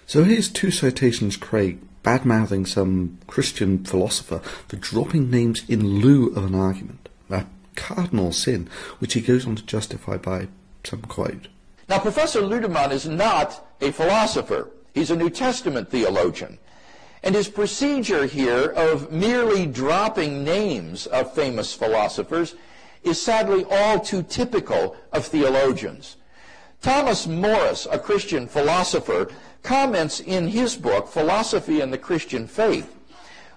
So here's two citations Craig bad-mouthing some Christian philosopher for dropping names in lieu of an argument, a cardinal sin, which he goes on to justify by some quote. Now, Professor Ludemann is not a philosopher. He's a New Testament theologian. And his procedure here of merely dropping names of famous philosophers is sadly all too typical of theologians. Thomas Morris, a Christian philosopher, comments in his book, Philosophy and the Christian Faith.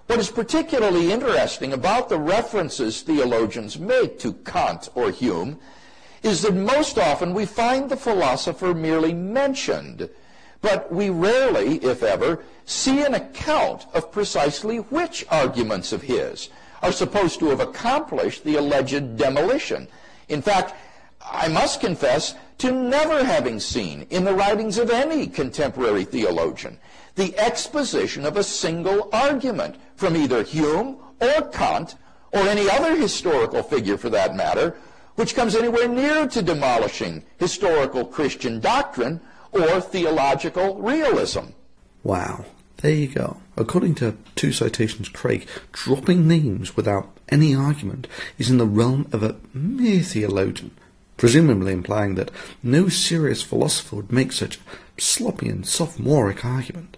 What is particularly interesting about the references theologians make to Kant or Hume is that most often we find the philosopher merely mentioned, but we rarely, if ever, see an account of precisely which arguments of his are supposed to have accomplished the alleged demolition. In fact, I must confess to never having seen in the writings of any contemporary theologian the exposition of a single argument from either Hume or Kant or any other historical figure for that matter, which comes anywhere near to demolishing historical Christian doctrine or theological realism. Wow, there you go. According to two citations Craig, dropping names without any argument is in the realm of a mere theologian, presumably implying that no serious philosopher would make such a sloppy and sophomoric argument.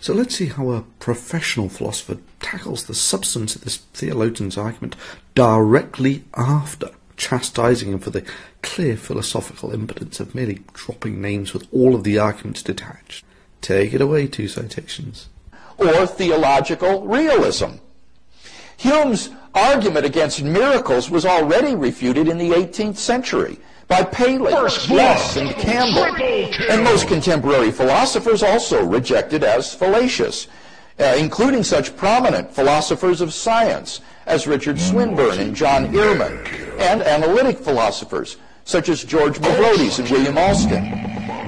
So let's see how a professional philosopher tackles the substance of this theologian's argument directly after chastising him for the clear philosophical impotence of merely dropping names with all of the arguments detached. Take it away, two citations. Or theological realism. Hume's argument against miracles was already refuted in the 18th century by Paley, Less, and Campbell, and most contemporary philosophers also rejected as fallacious, including such prominent philosophers of science as Richard Swinburne and John Ehrman, and analytic philosophers such as George Mavrodes and William Alston.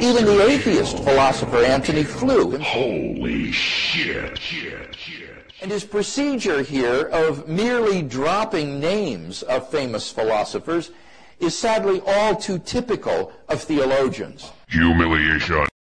Even the atheist philosopher Antony Flew. Holy shit. And his procedure here of merely dropping names of famous philosophers is sadly all too typical of theologians. Humiliation.